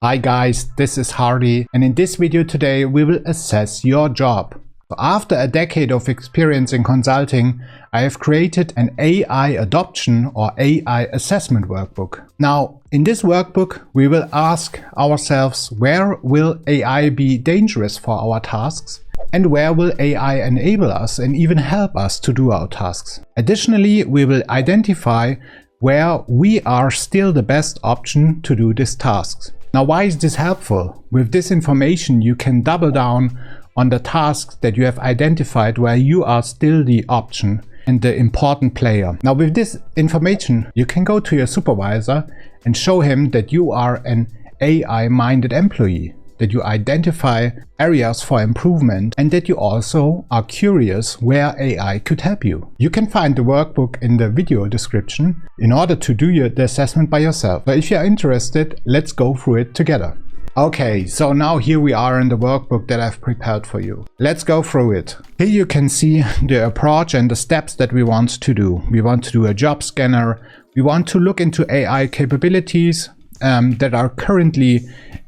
Hi guys, this is Hardy, and in this video today we will assess your job. So after a decade of experience in consulting, I have created an AI adoption or AI assessment workbook. Now, in this workbook, we will ask ourselves, where will AI be dangerous for our tasks? And where will AI enable us and even help us to do our tasks? Additionally, we will identify where we are still the best option to do these tasks. Now, why is this helpful? With this information, you can double down on the tasks that you have identified where you are still the option and the important player. Now, with this information, you can go to your supervisor and show him that you are an AI-minded employee, that you identify areas for improvement, and that you also are curious where AI could help you. You can find the workbook in the video description in order to do the assessment by yourself. So if you're interested, let's go through it together. Okay, so now here we are in the workbook that I've prepared for you. Let's go through it. Here you can see the approach and the steps that we want to do. We want to do a job scanner. We want to look into AI capabilities that are currently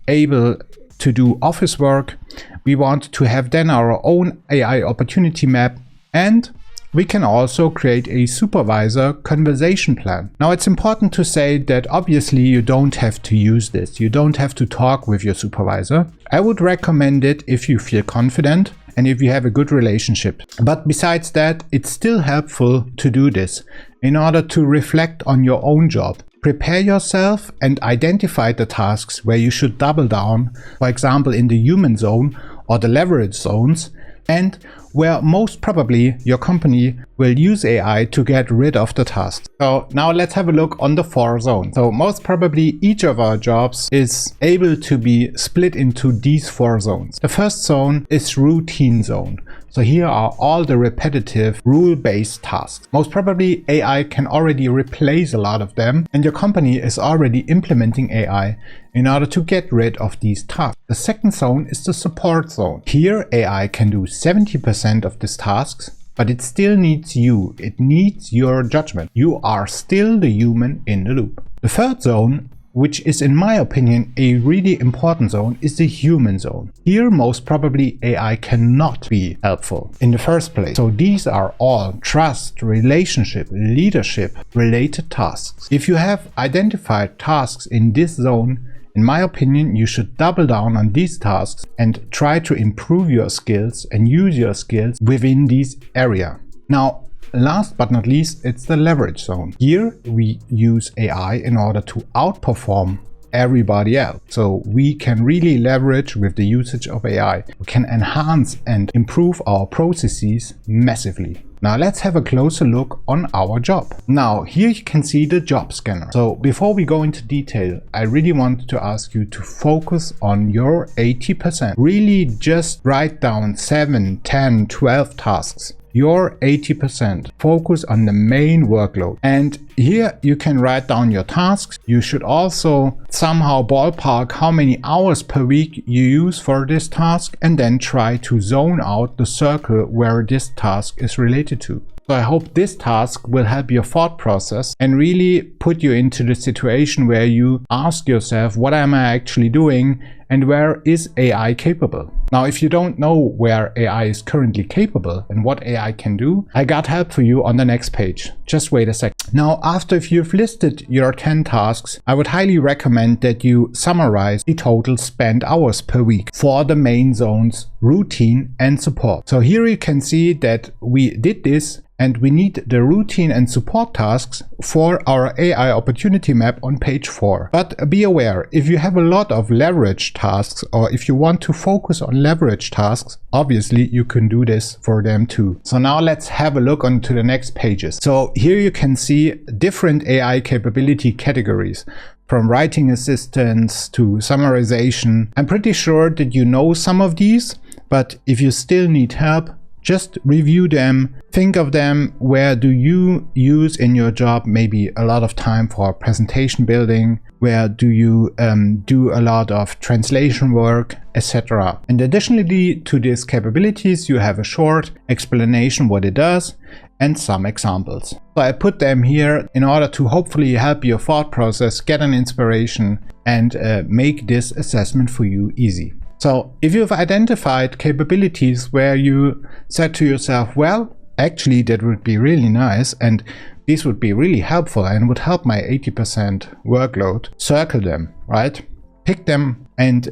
able to do office work. We want to have then our own AI opportunity map, and we can also create a supervisor conversation plan. Now, it's important to say that obviously you don't have to use this. You don't have to talk with your supervisor. I would recommend it if you feel confident and if you have a good relationship. But besides that, it's still helpful to do this in order to reflect on your own job. Prepare yourself and identify the tasks where you should double down, for example, in the human zone or the leverage zones, and where most probably your company will use AI to get rid of the tasks. So now let's have a look on the 4 zones. So most probably each of our jobs is able to be split into these 4 zones. The first zone is routine zone. So here are all the repetitive rule-based tasks. Most probably AI can already replace a lot of them, and your company is already implementing AI in order to get rid of these tasks. The second zone is the support zone. Here AI can do 70% of these tasks, but it still needs you. It needs your judgment. You are still the human in the loop. The third zone, which is in my opinion a really important zone, is the human zone. Here most probably AI cannot be helpful in the first place. So these are all trust, relationship, leadership related tasks. If you have identified tasks in this zone, in my opinion, you should double down on these tasks and try to improve your skills and use your skills within this area. Now, last but not least, it's the leverage zone. Here we use AI in order to outperform everybody else. So we can really leverage with the usage of AI. We can enhance and improve our processes massively. Now let's have a closer look on our job. Now here you can see the job scanner. So before we go into detail, I really want to ask you to focus on your 80%. Really just write down 7, 10, 12 tasks. Your 80%. Focus on the main workload. And here you can write down your tasks. You should also somehow ballpark how many hours per week you use for this task, and then try to zone out the circle where this task is related to. So I hope this task will help your thought process and really put you into the situation where you ask yourself, what am I actually doing and where is AI capable? Now, if you don't know where AI is currently capable and what AI can do, I got help for you on the next page. Just wait a second. Now, after you've listed your 10 tasks, I would highly recommend that you summarize the total spent hours per week for the main zones, routine and support. So here you can see that we did this, and we need the routine and support tasks for our AI opportunity map on page 4. But be aware, if you have a lot of leverage tasks, or if you want to focus on leverage tasks, obviously you can do this for them too. So now let's have a look onto the next pages. So here you can see different AI capability categories, from writing assistance to summarization. I'm pretty sure that you know some of these, but if you still need help, just review them, think of them. Where do you use in your job maybe a lot of time for presentation building? Where do you do a lot of translation work, etc. And additionally to these capabilities, you have a short explanation what it does and some examples. So I put them here in order to hopefully help your thought process, get an inspiration, and make this assessment for you easy. So if you've identified capabilities where you said to yourself, well, actually that would be really nice and this would be really helpful and would help my 80% workload, circle them, right? Pick them and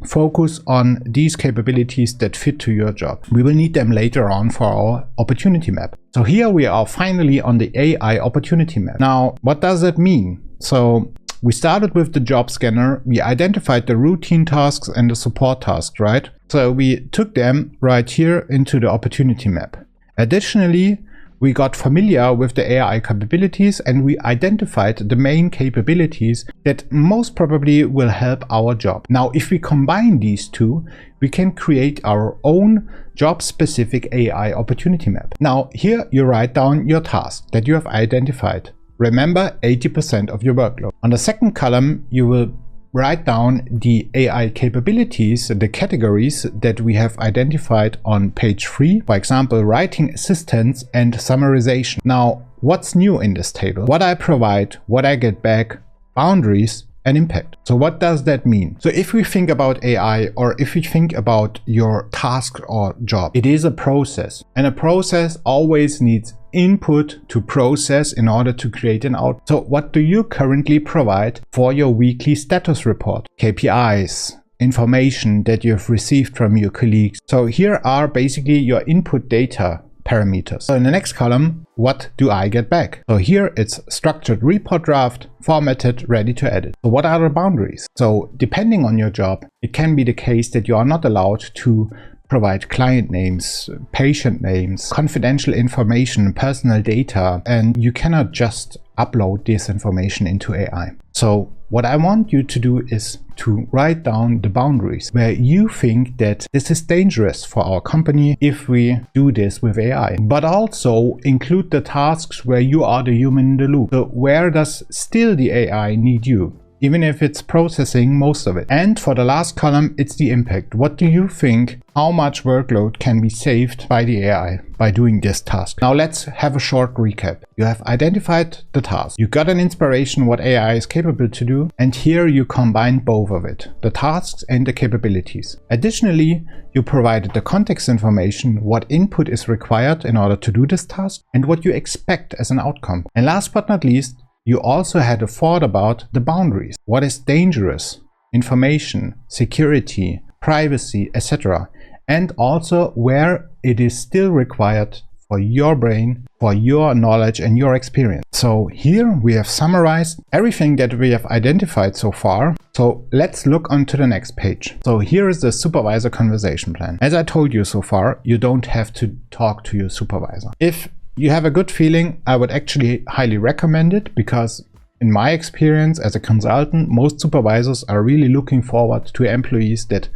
focus on these capabilities that fit to your job. We will need them later on for our opportunity map. So here we are finally on the AI opportunity map. Now, what does that mean? So we started with the job scanner, we identified the routine tasks and the support tasks, right? So we took them right here into the opportunity map. Additionally, we got familiar with the AI capabilities and we identified the main capabilities that most probably will help our job. Now, if we combine these two, we can create our own job-specific AI opportunity map. Now, here you write down your task that you have identified. Remember, 80% of your workload. On the second column, you will write down the AI capabilities, the categories that we have identified on page 3. For example, writing assistance and summarization. Now, what's new in this table? What I provide, what I get back, boundaries, and impact. So what does that mean? So if we think about AI, or if we think about your task or job, it is a process, and a process always needs input to process in order to create an output. So what do you currently provide for your weekly status report? KPIs, information that you've received from your colleagues. So here are basically your input data parameters. So in the next column, what do I get back? So here it's structured report draft, formatted, ready to edit. So what are the boundaries? So depending on your job, it can be the case that you are not allowed to provide client names, patient names, confidential information, personal data, and you cannot just upload this information into AI. So what I want you to do is to write down the boundaries where you think that this is dangerous for our company if we do this with AI, but also include the tasks where you are the human in the loop. So where does still the AI need you? Even if it's processing most of it. And for the last column, it's the impact. What do you think? How much workload can be saved by the AI by doing this task? Now let's have a short recap. You have identified the task. You got an inspiration what AI is capable to do. And here you combine both of it, the tasks and the capabilities. Additionally, you provided the context information, what input is required in order to do this task, and what you expect as an outcome. And last but not least, you also had a thought about the boundaries. What is dangerous? Information, security, privacy, etc. And also where it is still required for your brain, for your knowledge and your experience. So here we have summarized everything that we have identified so far. So let's look onto the next page. So here is the Supervisor Conversation Plan. As I told you so far, you don't have to talk to your supervisor. If you have a good feeling, I would actually highly recommend it, because in my experience as a consultant, most supervisors are really looking forward to employees that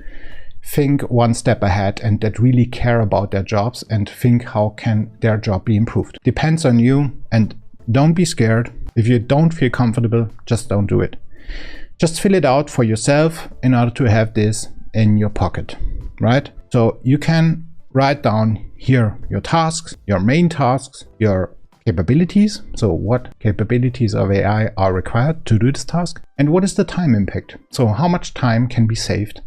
think one step ahead and that really care about their jobs and think how can their job be improved. Depends on you, and don't be scared. If you don't feel comfortable, just don't do it. Just fill it out for yourself in order to have this in your pocket, right? So you can write down here your tasks, your main tasks, your capabilities. So what capabilities of AI are required to do this task, and what is the time impact? So how much time can be saved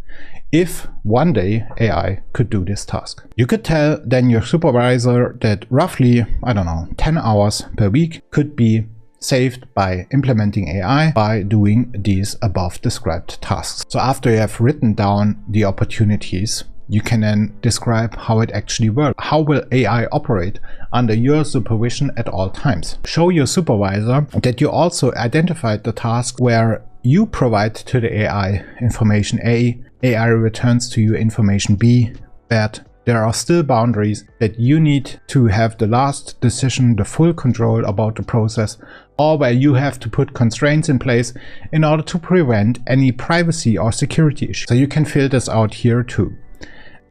if one day AI could do this task? You could tell then your supervisor that roughly, I don't know, 10 hours per week could be saved by implementing AI by doing these above described tasks. So after you have written down the opportunities, you can then describe how it actually works. How will AI operate under your supervision at all times? Show your supervisor that you also identified the task where you provide to the AI information A, AI returns to you information B, that there are still boundaries, that you need to have the last decision, the full control about the process, or where you have to put constraints in place in order to prevent any privacy or security issues. So you can fill this out here too.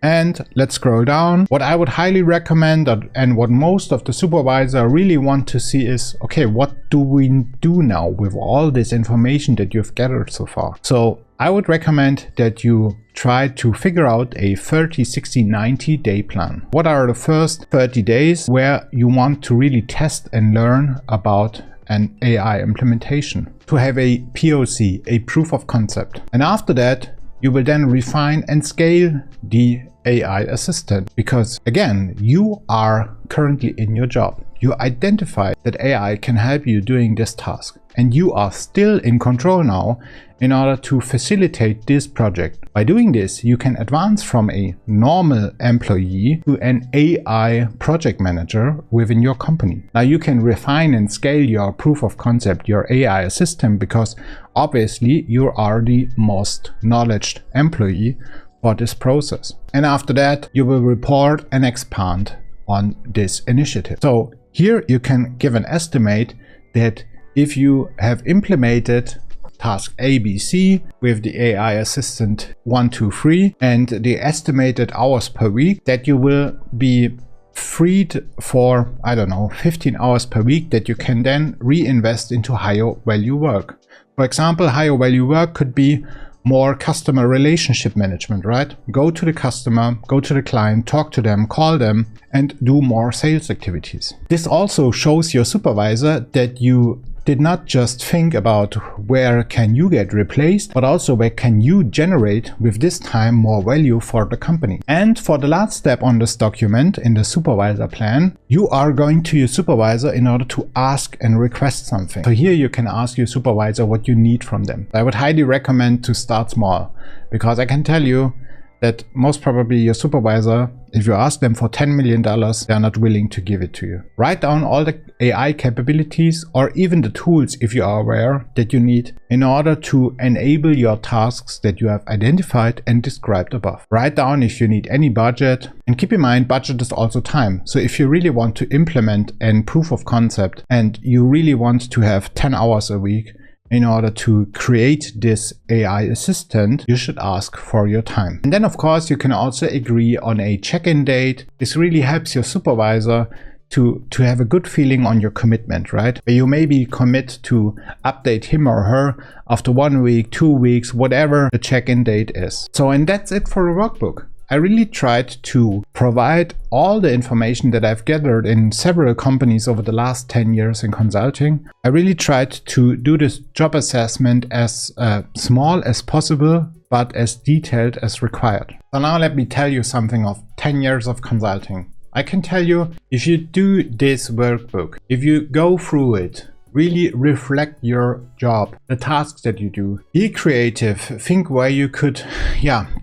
And let's scroll down. What I would highly recommend, and what most of the supervisor really want to see is, okay, what do we do now with all this information that you've gathered so far? So I would recommend that you try to figure out a 30, 60, 90 day plan. What are the first 30 days where you want to really test and learn about an AI implementation? to have a POC, a proof of concept. And after that, you will then refine and scale the AI assistant, because again, you are currently in your job. You identify that AI can help you doing this task, and you are still in control now in order to facilitate this project. By doing this, you can advance from a normal employee to an AI project manager within your company. Now you can refine and scale your proof of concept, your AI assistant, because obviously you are the most knowledge employee for this process. And after that, you will report and expand on this initiative. So here you can give an estimate that if you have implemented task ABC with the AI assistant 1, 2, 3 and the estimated hours per week, that you will be freed for, I don't know, 15 hours per week that you can then reinvest into higher value work. For example, higher value work could be more customer relationship management, right? Go to the customer, go to the client, talk to them, call them, and do more sales activities. This also shows your supervisor that you did not just think about where can you get replaced, but also where can you generate with this time more value for the company. And for the last step on this document in the supervisor plan, you are going to your supervisor in order to ask and request something. So here you can ask your supervisor what you need from them. I would highly recommend to start small, because I can tell you that most probably your supervisor, if you ask them for $10 million, they're not willing to give it to you. Write down all the AI capabilities or even the tools, if you are aware, that you need in order to enable your tasks that you have identified and described above. Write down if you need any budget, and keep in mind, budget is also time. So if you really want to implement a proof of concept and you really want to have 10 hours a week, in order to create this AI assistant, you should ask for your time. And then of course you can also agree on a check-in date. This really helps your supervisor to have a good feeling on your commitment, right? You maybe commit to update him or her after 1 week, 2 weeks, whatever the check-in date is. So, and that's it for the workbook. I really tried to provide all the information that I've gathered in several companies over the last 10 years in consulting. I really tried to do this job assessment as small as possible, but as detailed as required. So now let me tell you something of 10 years of consulting. I can tell you, if you do this workbook, if you go through it, really reflect your job, the tasks that you do. Be creative. Think where you could,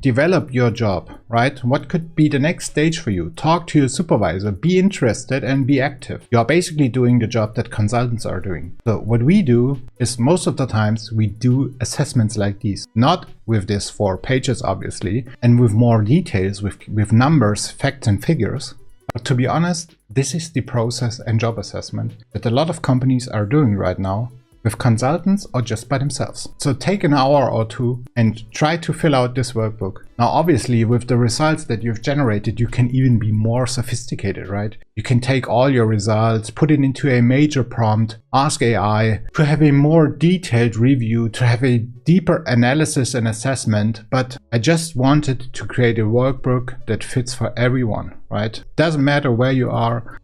develop your job, right? What could be the next stage for you? Talk to your supervisor. Be interested and be active. You are basically doing the job that consultants are doing. So what we do is most of the times we do assessments like these, not with this 4 pages, obviously, and with more details, with numbers, facts and figures. But to be honest, this is the process and job assessment that a lot of companies are doing right now with consultants or just by themselves. So take an hour or 2 and try to fill out this workbook. Now, obviously, with the results that you've generated, you can even be more sophisticated, right? You can take all your results, put it into a major prompt, ask AI to have a more detailed review, to have a deeper analysis and assessment. But I just wanted to create a workbook that fits for everyone, right? Doesn't matter where you are,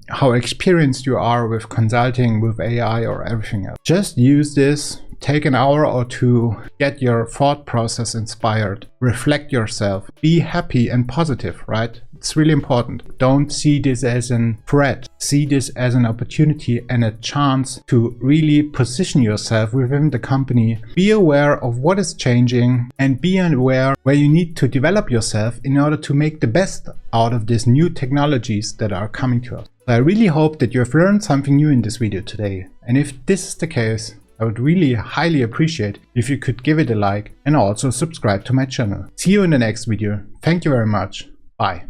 how experienced you are with consulting, with AI or everything else. Just use this. Take an hour or 2, get your thought process inspired, reflect yourself, be happy and positive, right? It's really important. Don't see this as a threat. See this as an opportunity and a chance to really position yourself within the company. Be aware of what is changing and be aware where you need to develop yourself in order to make the best out of these new technologies that are coming to us. I really hope that you have learned something new in this video today. And if this is the case, I would really highly appreciate if you could give it a like and also subscribe to my channel. See you in the next video. Thank you very much. Bye.